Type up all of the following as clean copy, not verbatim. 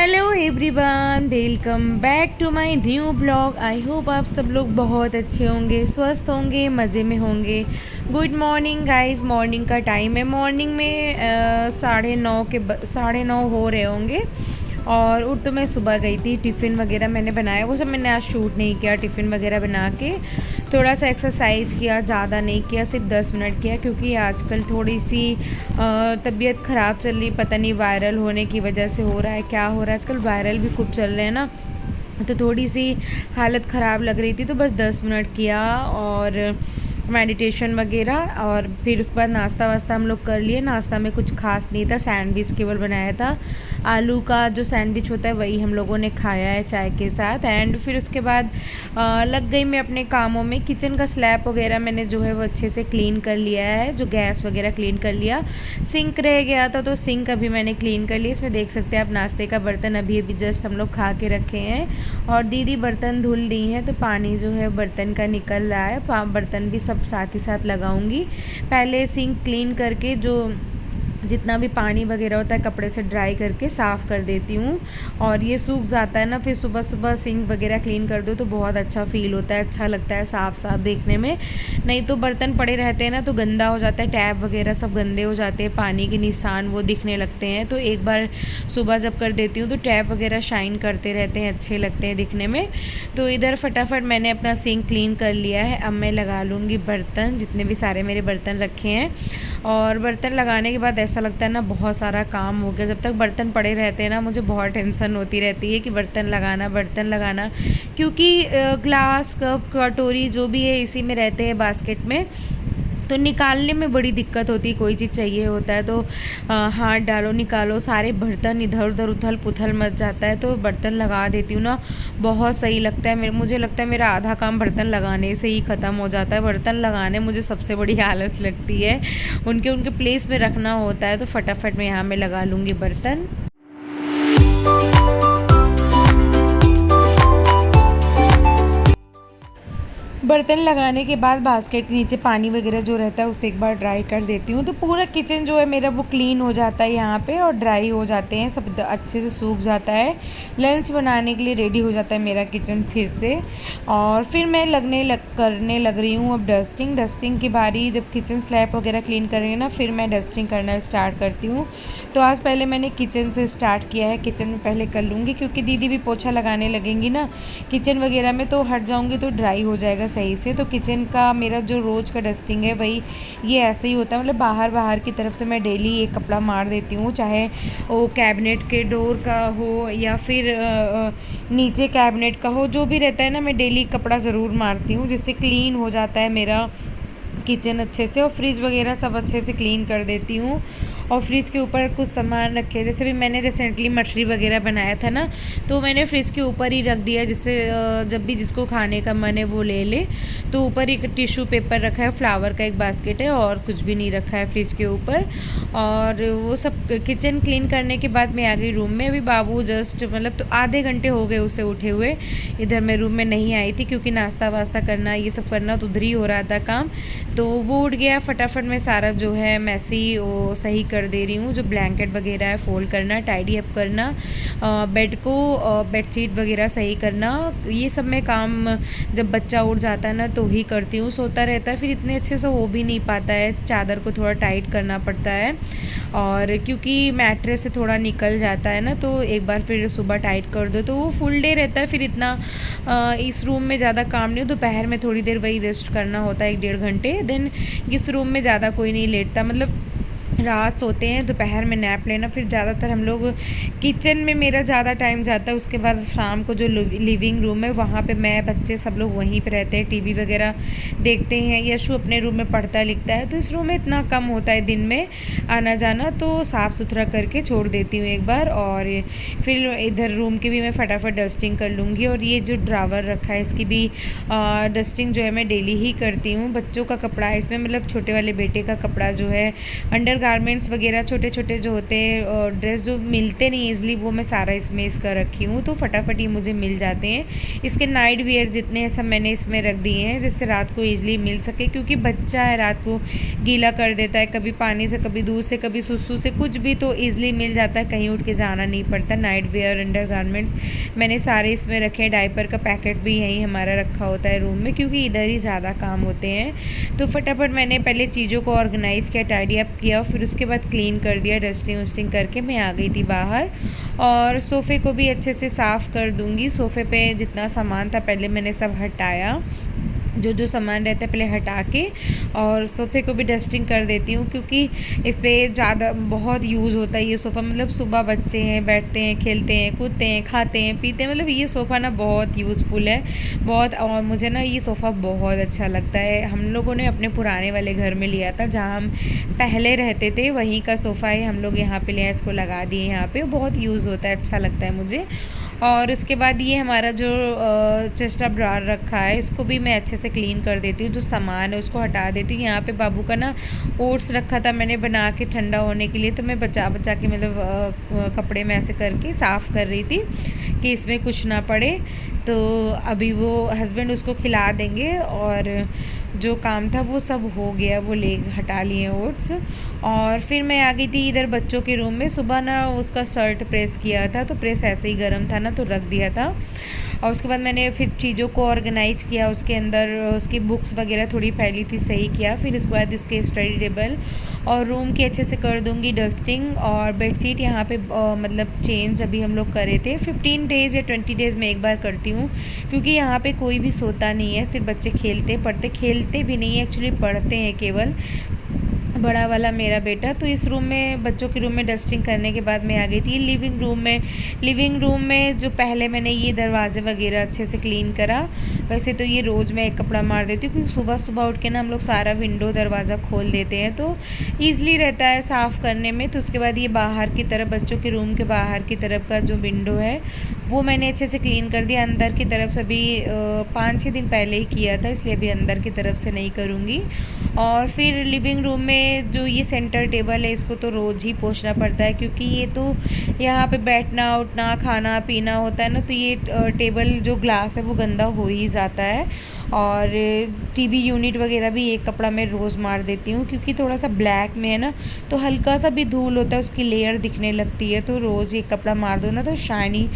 Hello everyone, welcome back to my new blog. I hope आप सब लोग बहुत अच्छे होंगे, स्वस्थ होंगे, मज़े में होंगे। Good morning guys. मॉर्निंग का टाइम है। मॉर्निंग में 9:30 हो रहे होंगे। और उठ तो मैं सुबह गई थी, टिफ़िन वगैरह मैंने बनाया। वो सब मैंने आज शूट नहीं किया। टिफ़िन वगैरह बना के थोड़ा सा एक्सरसाइज किया, ज़्यादा नहीं किया, सिर्फ 10 मिनट किया, क्योंकि आजकल थोड़ी सी तबीयत ख़राब चल रही। पता नहीं वायरल होने की वजह से हो रहा है, क्या हो रहा है। आजकल वायरल भी खूब चल रहे हैं ना, तो थोड़ी सी हालत ख़राब लग रही थी, तो बस 10 मिनट किया और मेडिटेशन वगैरह। और फिर उसके बाद नाश्ता वास्ता हम लोग कर लिए। नाश्ता में कुछ खास नहीं था, सैंडविच केवल बनाया था। आलू का जो सैंडविच होता है वही हम लोगों ने खाया है चाय के साथ। एंड फिर उसके बाद लग गई मैं अपने कामों में। किचन का स्लैब वगैरह मैंने जो है वो अच्छे से क्लीन कर लिया है, जो गैस वगैरह क्लीन कर लिया। सिंक रह गया था तो सिंक अभी मैंने क्लीन कर लिया। इसमें देख सकते हैं आप, नाश्ते का बर्तन अभी अभी जस्ट हम लोग खा के रखे हैं। और दीदी बर्तन धुल दी हैं, तो पानी जो है बर्तन का निकल रहा है। बर्तन भी सब साथ ही साथ लगाऊंगी। पहले सिंक क्लीन करके जो जितना भी पानी वगैरह होता है कपड़े से ड्राई करके साफ़ कर देती हूँ। और ये सूख जाता है ना, फिर सुबह सुबह सिंक वगैरह क्लीन कर दो तो बहुत अच्छा फ़ील होता है, अच्छा लगता है साफ़ साफ़ देखने में। नहीं तो बर्तन पड़े रहते हैं ना तो गंदा हो जाता है, टैप वगैरह सब गंदे हो जाते हैं, पानी के निशान वो दिखने लगते हैं। तो एक बार सुबह जब कर देती हूँ तो टैप वगैरह शाइन करते रहते हैं, अच्छे लगते हैं दिखने में। तो इधर फटाफट मैंने अपना सिंक क्लीन कर लिया है। अब मैं लगा लूँगी बर्तन, जितने भी सारे मेरे बर्तन रखे हैं। और बर्तन लगाने के बाद ऐसा लगता है ना बहुत सारा काम हो गया। जब तक बर्तन पड़े रहते हैं ना मुझे बहुत टेंशन होती रहती है कि बर्तन लगाना, क्योंकि ग्लास कप कटोरी जो भी है इसी में रहते हैं बास्केट में, तो निकालने में बड़ी दिक्कत होती है। कोई चीज़ चाहिए होता है तो हाथ डालो निकालो, सारे बर्तन इधर उधर उथल पुथल मच जाता है। तो बर्तन लगा देती हूँ ना, बहुत सही लगता है। मुझे लगता है मेरा आधा काम बर्तन लगाने से ही ख़त्म हो जाता है। बर्तन लगाने मुझे सबसे बड़ी आलस लगती है, उनके उनके प्लेस में रखना होता है। तो फटाफट मैं यहाँ में लगा लूँगी बर्तन। बर्तन लगाने के बाद बास्केट के नीचे पानी वगैरह जो रहता है उसे एक बार ड्राई कर देती हूँ, तो पूरा किचन जो है मेरा वो क्लीन हो जाता है यहाँ पे, और ड्राई हो जाते हैं सब, अच्छे से सूख जाता है। लंच बनाने के लिए रेडी हो जाता है मेरा किचन फिर से। और फिर मैं करने लग रही हूँ अब डस्टिंग की बारी। जब किचन स्लैब वगैरह क्लीन करेंगे ना फिर मैं डस्टिंग करना स्टार्ट करती हूँ। तो आज पहले मैंने किचन से स्टार्ट किया है, किचन में पहले कर लूँगी, क्योंकि दीदी भी पोछा लगाने लगेंगी ना किचन वगैरह में, तो हट जाऊँगी तो ड्राई हो जाएगा सही से। तो किचन का मेरा जो रोज़ का डस्टिंग है वही ये ऐसे ही होता है। मतलब बाहर की तरफ से मैं डेली एक कपड़ा मार देती हूँ, चाहे वो कैबिनेट के डोर का हो या फिर नीचे कैबिनेट का हो, जो भी रहता है ना मैं डेली कपड़ा ज़रूर मारती हूँ, जिससे क्लीन हो जाता है मेरा किचन अच्छे से। और फ्रिज वगैरह सब अच्छे से क्लीन कर देती हूँ। और फ्रिज के ऊपर कुछ सामान रखे, जैसे भी मैंने रिसेंटली मठरी वगैरह बनाया था ना, तो मैंने फ्रिज के ऊपर ही रख दिया, जिससे जब भी जिसको खाने का मन है वो ले ले। तो ऊपर एक टिश्यू पेपर रखा है, फ्लावर का एक बास्केट है, और कुछ भी नहीं रखा है फ्रिज के ऊपर। और वो सब किचन क्लीन करने के बाद मैं आ गई रूम में। अभी बाबू जस्ट मतलब तो आधे घंटे हो गए उसे उठे हुए। इधर मैं रूम में नहीं आई थी, क्योंकि नाश्ता वास्ता करना ये सब करना तो उधर ही हो रहा था काम। तो वो उठ गया, फटाफट मैं सारा जो है मैसी वो सही कर दे रही हूँ। जो ब्लैंकेट वगैरह है फोल्ड करना, टाइडी अप करना, बेड को बेडशीट वगैरह सही करना, ये सब मैं काम जब बच्चा उठ जाता है ना तो ही करती हूँ। सोता रहता है फिर इतने अच्छे से हो भी नहीं पाता है, चादर को थोड़ा टाइट करना पड़ता है। और क्योंकि मैट्रेस से थोड़ा निकल जाता है ना, तो एक बार फिर सुबह टाइट कर दो तो वो फुल डे रहता है। फिर इतना इस रूम में ज़्यादा काम नहीं हो, दोपहर में थोड़ी देर वही रेस्ट करना होता है 1-1.5 घंटे। देन इस रूम में ज़्यादा कोई नहीं लेटता, मतलब रात सोते हैं, दोपहर में नैप लेना। फिर ज़्यादातर हम लोग किचन में मेरा ज़्यादा टाइम जाता है। उसके बाद शाम को जो लिविंग रूम है वहाँ पे मैं बच्चे सब लोग वहीं पे रहते हैं, टीवी वगैरह देखते हैं। यशु अपने रूम में पढ़ता लिखता है, तो इस रूम में इतना कम होता है दिन में आना जाना, तो साफ़ सुथरा करके छोड़ देती हूँ एक बार। और फिर इधर रूम की भी मैं फटाफट डस्टिंग कर लूँगी। और ये जो ड्रावर रखा है इसकी भी डस्टिंग जो है मैं डेली ही करती हूँ। बच्चों का कपड़ा है इसमें, मतलब छोटे वाले बेटे का कपड़ा जो है अंडर गारमेंट्स वगैरह छोटे छोटे जो होते हैं ड्रेस जो मिलते नहीं ईज़िली, वो मैं सारा इसमें इसका रखी हूँ, तो फटाफट ये मुझे मिल जाते हैं। इसके नाइट वेयर जितने हैं सब मैंने इसमें रख दिए हैं, जिससे रात को ईज़िली मिल सके, क्योंकि बच्चा है रात को गीला कर देता है, कभी पानी से, कभी दूध से, कभी सुसु से, कुछ भी, तो ईज़िली मिल जाता है, कहीं उठ के जाना नहीं पड़ता। नाइट वेयर, अंडर गारमेंट्स मैंने सारे इसमें रखे हैं। डायपर का पैकेट भी यहीं हमारा रखा होता है रूम में, क्योंकि इधर ही ज़्यादा काम होते हैं। तो फटाफट मैंने पहले चीज़ों को ऑर्गेनाइज़ किया, टाइडी अप किया, फिर उसके बाद क्लीन कर दिया, डस्टिंग वस्टिंग करके मैं आ गई थी बाहर। और सोफ़े को भी अच्छे से साफ़ कर दूँगी। सोफ़े पे जितना सामान था पहले मैंने सब हटाया, जो जो सामान रहता है पहले हटा के, और सोफ़े को भी डस्टिंग कर देती हूँ, क्योंकि इस पर ज़्यादा बहुत यूज़ होता है ये सोफ़ा। मतलब सुबह बच्चे हैं, बैठते हैं, खेलते हैं, कूदते हैं, खाते हैं, पीते हैं, मतलब ये सोफ़ा ना बहुत यूज़फुल है बहुत। और मुझे ना ये सोफ़ा बहुत अच्छा लगता है। हम लोगों ने अपने पुराने वाले घर में लिया था, जहाँ हम पहले रहते थे, वहीं का सोफ़ा है, हम लोग यहाँ पे लिया, इसको लगा दिए यहाँ पे, बहुत यूज़ होता है, अच्छा लगता है मुझे। और उसके बाद ये हमारा जो चेस्ट ऑफ ड्रॉअर रखा है, इसको भी मैं अच्छे से क्लीन कर देती हूँ, जो सामान है उसको हटा देती हूँ। यहाँ पे बाबू का ना ओट्स रखा था मैंने बना के ठंडा होने के लिए, तो मैं बचा बचा के मतलब कपड़े में ऐसे करके साफ़ कर रही थी कि इसमें कुछ ना पड़े। तो अभी वो हस्बैंड उसको खिला देंगे, और जो काम था वो सब हो गया, वो ले हटा लिए ओट्स। और फिर मैं आ गई थी इधर बच्चों के रूम में। सुबह ना उसका शर्ट प्रेस किया था, तो प्रेस ऐसे ही गर्म था ना, तो रख दिया था। और उसके बाद मैंने फिर चीज़ों को ऑर्गेनाइज़ किया, उसके अंदर उसकी बुक्स वगैरह थोड़ी फैली थी, सही किया। फिर इसके बाद इसके स्टडी टेबल और रूम की अच्छे से कर दूँगी डस्टिंग। और बेडशीट यहाँ पे मतलब चेंज अभी हम लोग करे थे, 15 डेज़ या 20 डेज़ में एक बार करती हूँ, क्योंकि यहाँ पे कोई भी सोता नहीं है, सिर्फ बच्चे खेलते पढ़ते, खेलते भी नहीं है एक्चुअली, पढ़ते हैं केवल, बड़ा वाला मेरा बेटा। तो इस रूम में, बच्चों के रूम में डस्टिंग करने के बाद मैं आ गई थी लिविंग रूम में। लिविंग रूम में जो पहले मैंने ये दरवाजे वगैरह अच्छे से क्लीन करा, वैसे तो ये रोज़ मैं एक कपड़ा मार देती हूँ, क्योंकि सुबह सुबह उठ के ना हम लोग सारा विंडो दरवाज़ा खोल देते हैं, तो ईज़िली रहता है साफ़ करने में। तो उसके बाद ये बाहर की तरफ, बच्चों के रूम के बाहर की तरफ का जो विंडो है वो मैंने अच्छे से क्लीन कर दिया। अंदर की तरफ से अभी 5-6 दिन पहले ही किया था, इसलिए अभी अंदर की तरफ से नहीं करूँगी। और फिर लिविंग रूम में जो ये सेंटर टेबल है, इसको तो रोज़ ही पोंछना पड़ता है, क्योंकि ये तो यहाँ पे बैठना उठना खाना पीना होता है ना, तो ये टेबल जो ग्लास है वो गंदा हो ही जाता है। और टीवी यूनिट वगैरह भी एक कपड़ा मैं रोज़ मार देती हूँ, क्योंकि थोड़ा सा ब्लैक में है ना, तो हल्का सा भी धूल होता है, उसकी लेयर दिखने लगती है, तो रोज़ एक कपड़ा मार दो ना तो शाइनी।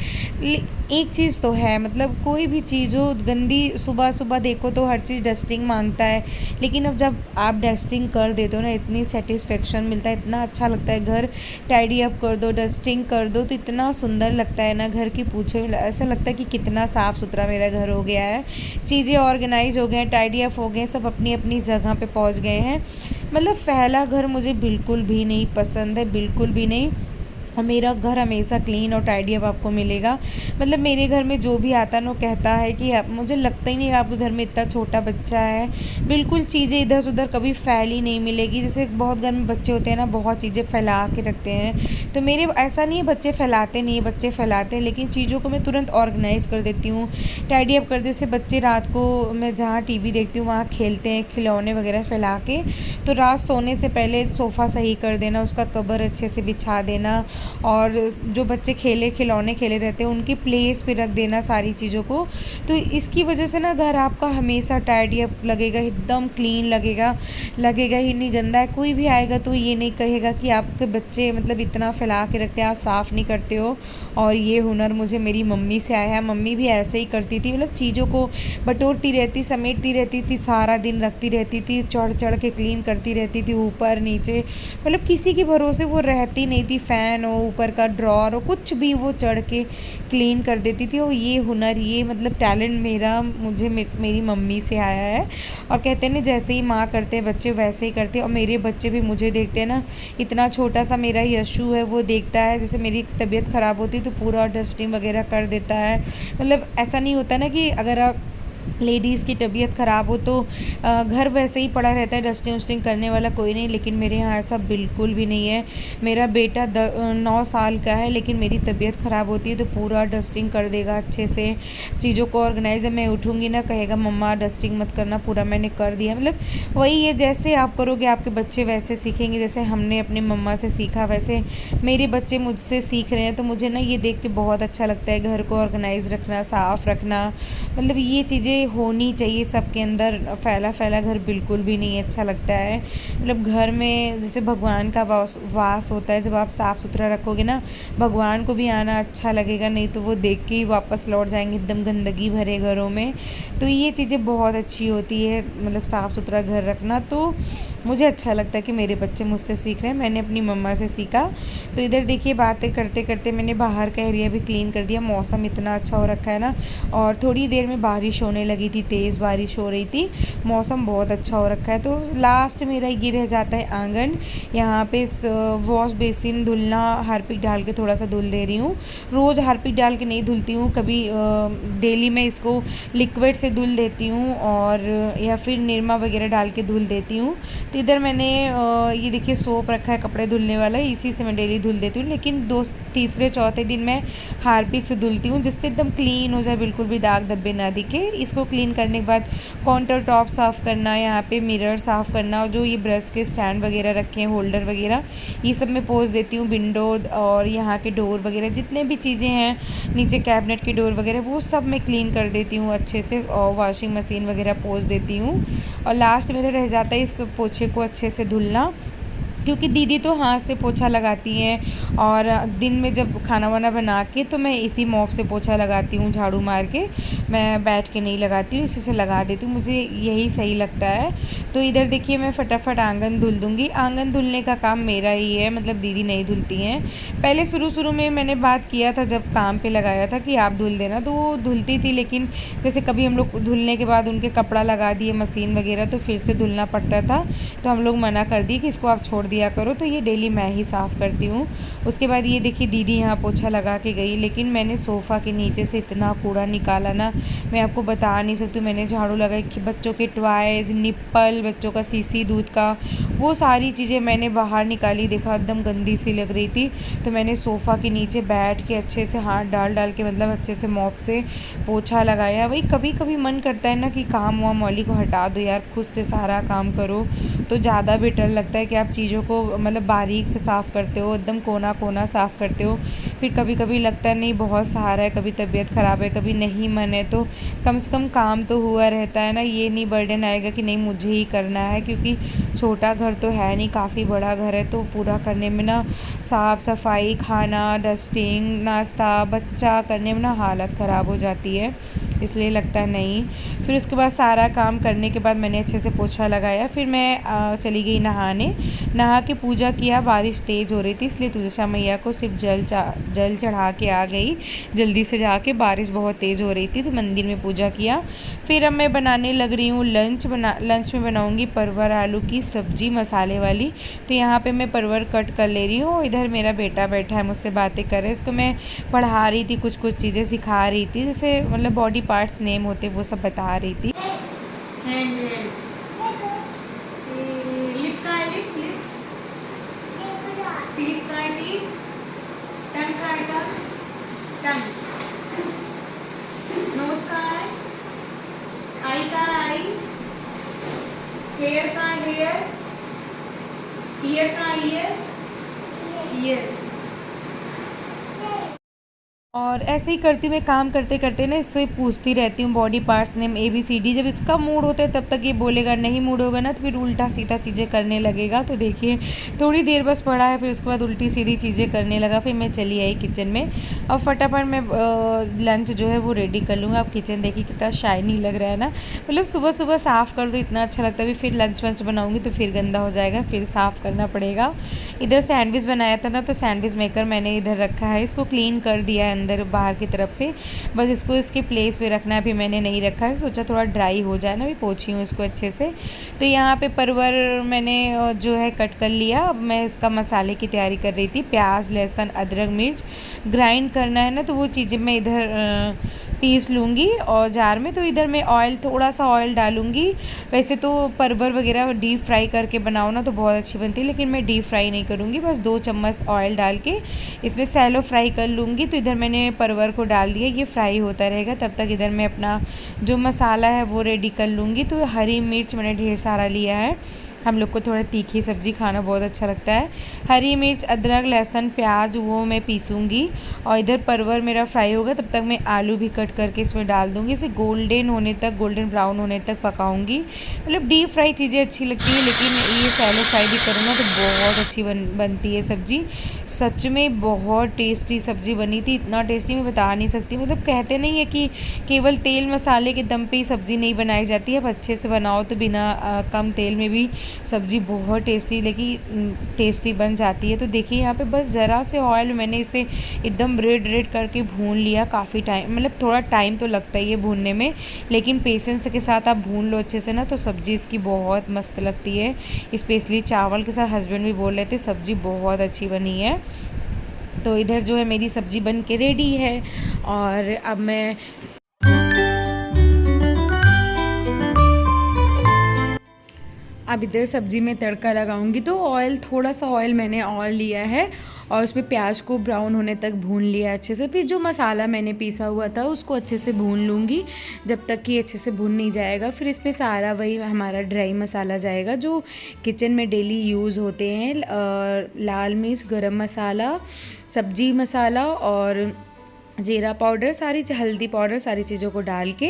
एक चीज़ तो है, मतलब कोई भी चीज़ हो गंदी, सुबह सुबह देखो तो हर चीज़ डस्टिंग मांगता है, लेकिन अब जब आप डस्टिंग कर देते हो ना, इतनी सेटिस्फेक्शन मिलता है, इतना अच्छा लगता है। घर टाइडी अप कर दो, डस्टिंग कर दो, तो इतना सुंदर लगता है ना, घर की पूछो, ऐसा लगता है कि कितना साफ़ सुथरा मेरा घर हो गया है। चीज़ें ऑर्गेनाइज हो गए हैं, टाइडी अप हो गए, सब अपनी अपनी जगह पे पहुंच गए हैं। मतलब फैला घर मुझे बिल्कुल भी नहीं पसंद है, बिल्कुल भी नहीं। और मेरा घर हमेशा क्लीन और टाइडी अप आपको मिलेगा। मतलब मेरे घर में जो भी आता है ना, वो कहता है कि मुझे लगता ही नहीं है आपके घर में इतना छोटा बच्चा है, बिल्कुल चीज़ें इधर से उधर कभी फैली नहीं मिलेगी। जैसे बहुत घर में बच्चे होते हैं ना, बहुत चीज़ें फैला के रखते हैं, तो मेरे ऐसा नहीं है, बच्चे फैलाते नहीं है, बच्चे फैलाते हैं, लेकिन चीज़ों को मैं तुरंत ऑर्गेनाइज़ कर देती हूँ, टाइडी अप कर देती हूँ। जैसे बच्चे रात को मैं जहाँ टीवी देखती हूँ वहाँ खेलते हैं, खिलौने वगैरह फैला के, तो रात सोने से पहले सोफ़ा सही कर देना, उसका कवर अच्छे से बिछा देना, और जो बच्चे खिलौने खेले रहते हैं उनकी प्लेस पे रख देना सारी चीज़ों को। तो इसकी वजह से ना घर आपका हमेशा टाइडी अप लगेगा, एकदम क्लीन लगेगा ही नहीं गंदा है। कोई भी आएगा तो ये नहीं कहेगा कि आपके बच्चे मतलब इतना फैला के रखते हैं, आप साफ़ नहीं करते हो। और ये हुनर मुझे मेरी मम्मी से आया है, मम्मी भी ऐसे ही करती थी, मतलब चीज़ों को बटोरती रहती, समेटती रहती थी, सारा दिन रखती रहती थी, चढ़ के क्लीन करती रहती थी, ऊपर नीचे, मतलब किसी के भरोसे वो रहती नहीं थी। फ़ैन हो, ऊपर का ड्रॉर हो, कुछ भी वो चढ़ के क्लीन कर देती थी। और ये हुनर, ये मतलब टैलेंट मुझे मेरी मम्मी से आया है। और कहते हैं ना, जैसे ही माँ करते हैं बच्चे वैसे ही करते हैं। और मेरे बच्चे भी मुझे देखते हैं ना, इतना छोटा सा मेरा यशु है, वो देखता है, जैसे मेरी तबीयत ख़राब होती है तो पूरा डस्टिंग वगैरह कर देता है। मतलब ऐसा नहीं होता ना कि अगर आप लेडीज़ की तबीयत ख़राब हो तो घर वैसे ही पड़ा रहता है, डस्टिंग वस्टिंग करने वाला कोई नहीं, लेकिन मेरे यहाँ ऐसा बिल्कुल भी नहीं है। मेरा बेटा 9 साल का है, लेकिन मेरी तबीयत ख़राब होती है तो पूरा डस्टिंग कर देगा अच्छे से, चीज़ों को ऑर्गेनाइज। मैं उठूँगी ना, कहेगा मम्मा डस्टिंग मत करना, पूरा मैंने कर दिया। मतलब वही है, जैसे आप करोगे आपके बच्चे वैसे सीखेंगे। जैसे हमने अपनी मम्मा से सीखा, वैसे मेरे बच्चे मुझसे सीख रहे हैं। तो मुझे ना ये देख के बहुत अच्छा लगता है, घर को ऑर्गेनाइज रखना, साफ़ रखना, मतलब ये चीज़ें होनी चाहिए सबके अंदर। फैला फैला घर बिल्कुल भी नहीं अच्छा लगता है। मतलब घर में जैसे भगवान का वास होता है, जब आप साफ़ सुथरा रखोगे ना, भगवान को भी आना अच्छा लगेगा, नहीं तो वो देख के ही वापस लौट जाएंगे एकदम गंदगी भरे घरों में। तो ये चीज़ें बहुत अच्छी होती है, मतलब साफ़ सुथरा घर रखना। तो मुझे अच्छा लगता है कि मेरे बच्चे मुझसे सीख रहे हैं, मैंने अपनी मम्मा से सीखा। तो इधर देखिए बातें करते करते मैंने बाहर का एरिया भी क्लीन कर दिया। मौसम इतना अच्छा हो रखा है ना, और थोड़ी देर में बारिश होने लगी थी, तेज़ बारिश हो रही थी, मौसम बहुत अच्छा हो रखा है। तो लास्ट मेरा ये रह जाता है आंगन। यहाँ पे वॉश बेसिन धुलना, हार्पिक डाल के थोड़ा सा धुल दे रही हूँ। रोज़ हार्पिक डाल के नहीं धुलती हूँ, कभी डेली मैं इसको लिक्विड से धुल देती हूँ, और या फिर निरमा वगैरह डाल के धुल देती हूँ। तो इधर मैंने ये देखिए सोप रखा है कपड़े धुलने वाला, इसी से मैं डेली धुल देती हूँ। लेकिन तीसरे चौथे दिन मैं हार्पिक से धुलती हूँ, जिससे एकदम क्लीन हो जाए, बिल्कुल भी दाग धब्बे ना दिखे। इसको क्लीन करने के बाद काउंटर टॉप साफ़ करना, यहाँ पे मिरर साफ़ करना, और जो ये ब्रश के स्टैंड वगैरह रखे हैं, होल्डर वगैरह, ये सब मैं पोंछ देती हूँ। विंडो और यहाँ के डोर वगैरह जितने भी चीज़ें हैं, नीचे कैबिनेट के डोर वगैरह, वो सब मैं क्लीन कर देती हूँ अच्छे से, और वॉशिंग मशीन वगैरह पोंछ देती हूँ। और लास्ट मेरा रह जाता है इस पोछे को अच्छे से धुलना, क्योंकि दीदी तो हाथ से पोछा लगाती हैं, और दिन में जब खाना वाना बना के तो मैं इसी मॉप से पोछा लगाती हूँ, झाड़ू मार के। मैं बैठ के नहीं लगाती हूँ, इसी से लगा देती हूँ, मुझे यही सही लगता है। तो इधर देखिए मैं फटाफट आंगन धुल दूँगी। आंगन धुलने का काम मेरा ही है, मतलब दीदी नहीं धुलती हैं। पहले शुरू में मैंने बात किया था, जब काम पर लगाया था कि आप धुल देना, तो वो धुलती थी। लेकिन जैसे कभी हम लोग धुलने के बाद उनके कपड़ा लगा दिए मशीन वगैरह, तो फिर से धुलना पड़ता था, तो हम लोग मना कर दिए कि इसको आप छोड़ दिया करो। तो ये डेली मैं ही साफ़ करती हूँ। उसके बाद ये देखिए दीदी यहाँ पोछा लगा के गई, लेकिन मैंने सोफ़ा के नीचे से इतना कूड़ा निकाला ना, मैं आपको बता नहीं सकती। मैंने झाड़ू लगाई कि बच्चों के टॉयज़, निप्पल, बच्चों का सीसी दूध का, वो सारी चीज़ें मैंने बाहर निकाली। देखा एकदम गंदी सी लग रही थी, तो मैंने सोफ़ा के नीचे बैठ के अच्छे से हाथ डाल के, मतलब अच्छे से मॉप से पोछा लगाया। वही कभी कभी मन करता है ना कि काम वाम वाली को हटा दो यार, खुद से सारा काम करो, तो ज़्यादा बेटर लगता है कि आप चीज़ों को मतलब बारीक से साफ़ करते हो, एकदम कोना कोना साफ़ करते हो। फिर कभी कभी लगता है नहीं बहुत सहारा है, कभी तबीयत ख़राब है, कभी नहीं मन है, तो कम से कम काम तो हुआ रहता है ना। ये नहीं बर्डन आएगा कि नहीं मुझे ही करना है, क्योंकि छोटा घर तो है नहीं, काफ़ी बड़ा घर है, तो पूरा करने में ना, साफ़ सफाई, खाना, डस्टिंग, नाश्ता, बच्चा करने में ना हालत ख़राब हो जाती है, इसलिए लगता है नहीं। फिर उसके बाद सारा काम करने के बाद मैंने अच्छे से पोछा लगाया। फिर मैं चली गई नहाने, नहा के पूजा किया। बारिश तेज़ हो रही थी, इसलिए तुलसा मैया को सिर्फ जल चढ़ा के आ गई जल्दी से जाके, बारिश बहुत तेज़ हो रही थी, तो मंदिर में पूजा किया। फिर अब मैं बनाने लग रही हूँ लंच में बनाऊँगी परवर आलू की सब्ज़ी मसाले वाली। तो यहाँ पे मैं परवर कट कर ले रही हूँ। इधर मेरा बेटा बैठा है, मुझसे बातें कर रहे हैं, इसको मैं पढ़ा रही थी, कुछ चीज़ें सिखा रही थी, जैसे मतलब बॉडी पार्ट्स नेम होते वो सब बता रही थी। नोज कहाँ है, आई कहाँ है, आई, हेयर कहाँ है, हेयर, ईयर कहाँ है, ईयर, ईयर। और ऐसे ही करती हूँ मैं, काम करते करते ना इससे पूछती रहती हूँ बॉडी पार्ट्स नेम ABCD। जब इसका मूड होता है तब तक ये बोलेगा, नहीं मूड होगा ना तो फिर उल्टा सीधा चीज़ें करने लगेगा। तो देखिए थोड़ी देर बस पढ़ा है, फिर उसके बाद उल्टी सीधी चीज़ें करने लगा। फिर मैं चली आई किचन में, और फटाफट मैं लंच जो है वो रेडी कर लूँगा। अब किचन देखिए कितना शाइनी लग रहा है ना, मतलब सुबह सुबह साफ़ कर दो इतना अच्छा लगता है। फिर लंच वंच बनाऊँगी तो फिर गंदा हो जाएगा, फिर साफ़ करना पड़ेगा। इधर सैंडविच बनाया था ना, तो सैंडविच मेकर मैंने इधर रखा है, इसको क्लीन कर दिया है अंदर बाहर की तरफ से। बस इसको इसके प्लेस पे रखना है, अभी मैंने नहीं रखा है, सोचा थोड़ा ड्राई हो जाए ना, अभी पोंछी हूँ इसको अच्छे से। तो यहाँ पे परवर मैंने जो है कट कर लिया। अब मैं इसका मसाले की तैयारी कर रही थी। प्याज, लहसुन, अदरक, मिर्च ग्राइंड करना है ना, तो वो चीज़ें मैं इधर पीस लूँगी और जार में। तो इधर मैं ऑयल, थोड़ा सा ऑयल डालूँगी। वैसे तो परवर वगैरह डीप फ्राई करके बनाओ ना तो बहुत अच्छी बनती है, लेकिन मैं डीप फ्राई नहीं करूँगी। बस 2 चम्मच ऑयल डाल के इसमें सैलो फ्राई कर लूँगी। तो इधर मैंने परवर को डाल दिया, ये फ्राई होता रहेगा, तब तक इधर मैं अपना जो मसाला है वो रेडी कर लूँगी। तो हरी मिर्च मैंने ढेर सारा लिया है, हम लोग को थोड़ा तीखी सब्ज़ी खाना बहुत अच्छा लगता है। हरी मिर्च, अदरक, लहसुन, प्याज वो मैं पीसूँगी और इधर परवर मेरा फ्राई होगा, तब तक मैं आलू भी कट करके इसमें डाल दूँगी। इसे गोल्डन होने तक, गोल्डन ब्राउन होने तक पकाऊँगी। मतलब डीप फ्राई चीज़ें अच्छी लगती हैं, लेकिन ये सैलो फ्राई भी करो ना तो बहुत अच्छी बनती है सब्ज़ी। सच में बहुत टेस्टी सब्ज़ी बनी थी, इतना टेस्टी मैं बता नहीं सकती। मतलब कहते नहीं है कि केवल तेल मसाले के दम पे ही सब्ज़ी नहीं बनाई जाती है। अब अच्छे से बनाओ तो बिना कम तेल में भी सब्ज़ी बहुत टेस्टी, लेकिन टेस्टी बन जाती है। तो देखिए यहाँ पे बस ज़रा से ऑयल मैंने इसे एकदम रेड रेड करके भून लिया। काफ़ी टाइम, मतलब थोड़ा टाइम तो लगता ही है भूनने में, लेकिन पेशेंस के साथ आप भून लो अच्छे से ना तो सब्ज़ी इसकी बहुत मस्त लगती है। स्पेशली चावल के साथ हस्बैंड भी बोल रहे थे सब्ज़ी बहुत अच्छी बनी है। तो इधर जो है मेरी सब्ज़ी बन के रेडी है और अब मैं इधर सब्ज़ी में तड़का लगाऊंगी। तो ऑयल, थोड़ा सा ऑयल मैंने और लिया है और उसमें प्याज को ब्राउन होने तक भून लिया अच्छे से। फिर जो मसाला मैंने पीसा हुआ था उसको अच्छे से भून लूँगी, जब तक कि अच्छे से भून नहीं जाएगा। फिर इसमें सारा वही हमारा ड्राई मसाला जाएगा जो किचन में डेली यूज़ होते हैं। लाल मिर्च, गरम मसाला, सब्जी मसाला और जीरा पाउडर, हल्दी पाउडर, सारी चीज़ों को डाल के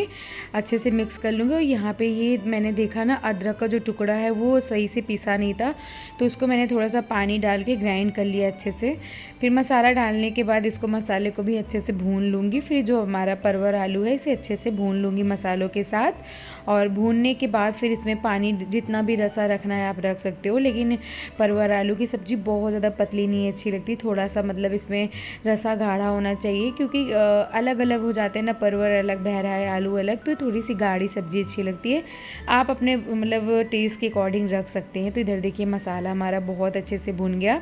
अच्छे से मिक्स कर लूँगी। और यहाँ पे ये मैंने देखा ना अदरक का जो टुकड़ा है वो सही से पिसा नहीं था, तो उसको मैंने थोड़ा सा पानी डाल के ग्राइंड कर लिया अच्छे से। फिर मसाला डालने के बाद इसको, मसाले को भी अच्छे से भून लूँगी। फिर जो हमारा परवर आलू है इसे अच्छे से भून लूँगी मसालों के साथ। और भूनने के बाद फिर इसमें पानी, जितना भी रसा रखना है आप रख सकते हो, लेकिन परवर आलू की सब्ज़ी बहुत ज़्यादा पतली नहीं अच्छी लगती। थोड़ा सा मतलब इसमें रसा गाढ़ा होना चाहिए, क्योंकि अलग अलग हो जाते हैं ना, परवर अलग बह रहा है, आलू अलग, तो थोड़ी सी गाढ़ी सब्ज़ी अच्छी लगती है। आप अपने मतलब टेस्ट के अकॉर्डिंग रख सकते हैं। तो इधर देखिए मसाला हमारा बहुत अच्छे से भुन गया।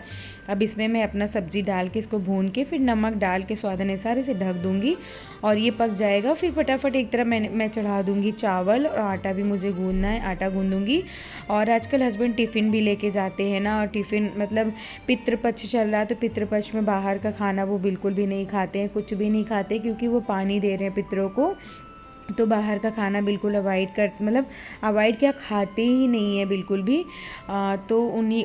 अब इसमें मैं अपना सब्ज़ी डाल के इसको भून के फिर नमक डाल के स्वाद अनुसार इसे ढक दूँगी और ये पक जाएगा। फिर फटाफट एक तरफ मैं चढ़ा दूँगी चावल, और आटा भी मुझे गूँधना है, आटा गूँधूँगी। और आजकल हस्बैंड टिफ़िन भी लेके जाते हैं ना, और टिफ़िन मतलब पितृपक्ष चल रहा है, तो पितृपक्ष में बाहर का खाना वो बिल्कुल भी नहीं खाते हैं, कुछ भी नहीं खाते, क्योंकि वो पानी दे रहे हैं पितरों को। तो बाहर का खाना बिल्कुल अवॉइड क्या, खाते ही नहीं है बिल्कुल भी। तो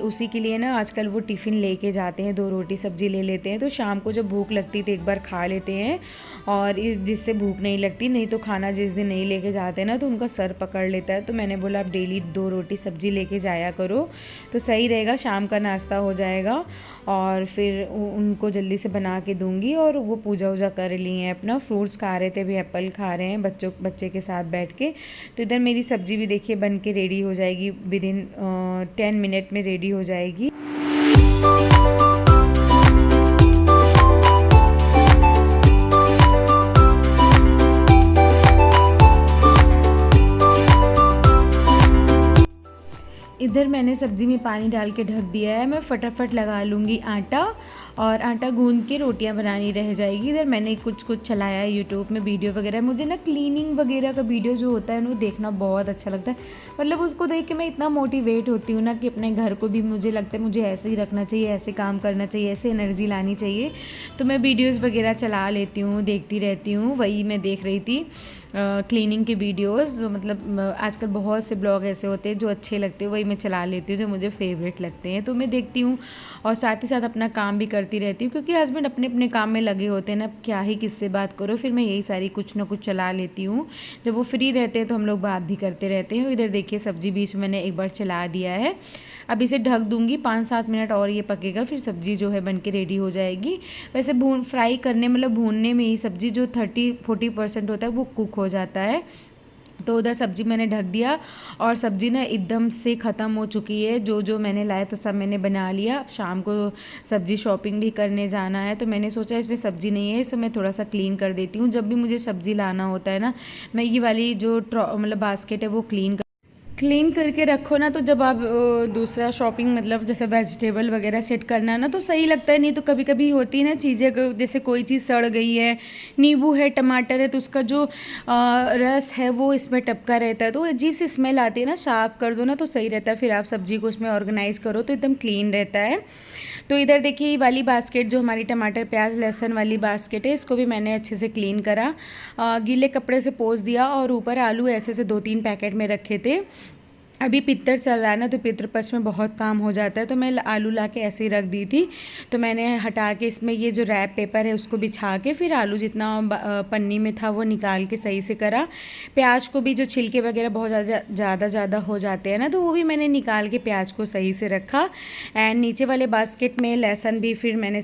उसी के लिए ना आजकल वो टिफ़िन लेके जाते हैं, 2 रोटी सब्ज़ी ले लेते हैं। तो शाम को जब भूख लगती तो एक बार खा लेते हैं, और जिससे भूख नहीं लगती। नहीं तो खाना जिस दिन नहीं लेके जाते ना तो उनका सर पकड़ लेता है। तो मैंने बोला आप डेली 2 रोटी सब्ज़ी लेके जाया करो तो सही रहेगा, शाम का नाश्ता हो जाएगा। और फिर उनको जल्दी से बना के दूँगी। और वो पूजा वूजा कर ली हैं, अपना फ्रूट्स खा रहे थे, अभी एप्पल खा रहे हैं बच्चे के साथ बैठ के। तो इधर मेरी सब्ज़ी भी देखिए बन के रेडी हो जाएगी, विदिन 10 मिनट में रेडी हो जाएगी। इधर मैंने सब्ज़ी में पानी डाल के ढक दिया है। मैं फटाफट लगा लूँगी आटा, और आटा गूंद के रोटियां बनानी रह जाएगी। इधर मैंने कुछ चलाया है यूट्यूब में वीडियो वगैरह। मुझे ना क्लीनिंग वगैरह का वीडियो जो होता है उनको देखना बहुत अच्छा लगता है। मतलब उसको देख के मैं इतना मोटिवेट होती हूँ ना कि अपने घर को भी मुझे लगता है मुझे ऐसे ही रखना चाहिए, ऐसे काम करना चाहिए, ऐसे एनर्जी लानी चाहिए। तो मैं वीडियोज़ वगैरह चला लेती हूँ, देखती रहती हूँ। वही मैं देख रही थी क्लीनिंग के वीडियोज़, जो मतलब आजकल बहुत से ब्लॉग ऐसे होते हैं जो अच्छे लगते हैं, वही मैं चला लेती हूँ, जो मुझे फेवरेट लगते हैं। तो मैं देखती हूँ और साथ ही साथ अपना काम भी करती रहती हूँ, क्योंकि हस्बैंड अपने अपने काम में लगे होते हैं ना, क्या ही किससे बात करो। फिर मैं यही सारी कुछ ना कुछ चला लेती हूँ। जब वो फ्री रहते हैं तो हम लोग बात भी करते रहते हैं। इधर देखिए सब्ज़ी बीच में मैंने एक बार चला दिया है। अब इसे ढक दूँगी 5-7 मिनट और ये पकेगा, फिर सब्ज़ी जो है बन के रेडी हो जाएगी। वैसे फ्राई करने मतलब भूनने में ही सब्ज़ी जो 30-40% होता है वो कुक हो जाता है। तो उधर सब्ज़ी मैंने ढक दिया और सब्ज़ी ना एकदम से ख़त्म हो चुकी है। जो जो मैंने लाया था सब मैंने बना लिया। अब शाम को सब्ज़ी शॉपिंग भी करने जाना है, तो मैंने सोचा इसमें सब्ज़ी नहीं है, इसे मैं थोड़ा सा क्लीन कर देती हूँ। जब भी मुझे सब्ज़ी लाना होता है ना, मैं ये वाली जो मतलब बास्केट है वो क्लीन करके रखो ना, तो जब आप दूसरा शॉपिंग मतलब जैसे वेजिटेबल वगैरह सेट करना है ना, तो सही लगता है। नहीं तो कभी कभी होती है ना चीज़ें, जैसे कोई चीज़ सड़ गई है, नींबू है, टमाटर है, तो उसका जो रस है वो इसमें टपका रहता है, तो अजीब सी स्मेल आती है ना। साफ़ कर दो ना तो सही रहता है, फिर आप सब्ज़ी को उसमें ऑर्गेनाइज़ करो तो एकदम क्लीन रहता है। तो इधर देखिए ये वाली बास्केट जो हमारी टमाटर प्याज लहसुन वाली बास्केट है, इसको भी मैंने अच्छे से क्लीन करा, गीले कपड़े से पोंछ दिया और ऊपर आलू ऐसे से 2-3 पैकेट में रखे थे। अभी पितर चल रहा है ना, तो पितृपक्ष में बहुत काम हो जाता है, तो मैं आलू ला के ऐसे ही रख दी थी। तो मैंने हटा के इसमें ये जो रैप पेपर है उसको बिछा के फिर आलू जितना पन्नी में था वो निकाल के सही से करा। प्याज को भी जो छिलके वगैरह बहुत ज़्यादा हो जाते हैं ना, तो वो भी मैंने निकाल के प्याज को सही से रखा। एंड नीचे वाले बास्केट में लहसुन भी फिर मैंने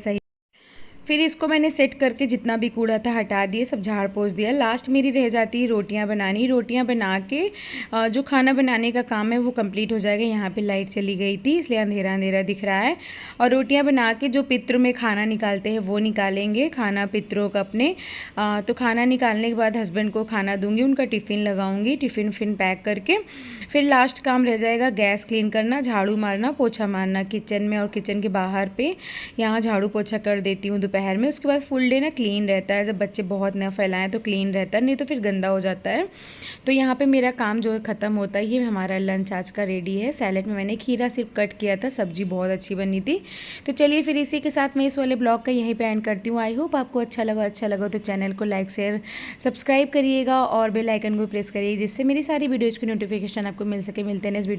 फिर इसको मैंने सेट करके जितना भी कूड़ा था हटा दिए, सब झाड़ पोंछ दिया। लास्ट मेरी रह जाती है रोटियां बनानी। रोटियां बना के जो खाना बनाने का काम है वो कंप्लीट हो जाएगा। यहाँ पे लाइट चली गई थी इसलिए अंधेरा अंधेरा दिख रहा है। और रोटियां बना के जो पितरों में खाना निकालते हैं वो निकालेंगे, खाना पितरों का अपने। तो खाना निकालने के बाद हस्बैंड को खाना दूंगी, उनका टिफ़िन लगाऊंगी, टिफ़िन पैक करके फिर लास्ट काम रह जाएगा गैस क्लीन करना, झाड़ू मारना, पोछा मारना किचन में और किचन के बाहर पे। यहाँ झाड़ू पोछा कर देती हूँ दोपहर में। उसके बाद फुल डे ना क्लीन रहता है। जब बच्चे बहुत न फैलाएं तो क्लीन रहता है, नहीं तो फिर गंदा हो जाता है। तो यहाँ पे मेरा काम जो है ख़त्म होता है। ये हमारा लंच आज का रेडी है। सैलेड में मैंने खीरा सिर्फ कट किया था, सब्जी बहुत अच्छी बनी थी। तो चलिए फिर इसी के साथ मैं इस वाले ब्लॉग का यहीं पे एंड करती हूँ। आई होप आपको अच्छा लगा तो चैनल को लाइक शेयर सब्सक्राइब करिएगा और बेल आइकन को प्रेस करिए, जिससे मेरी सारी वीडियोज़ की नोटिफिकेशन आपको मिल सके। मिलते हैं नेक्स्ट वीडियो।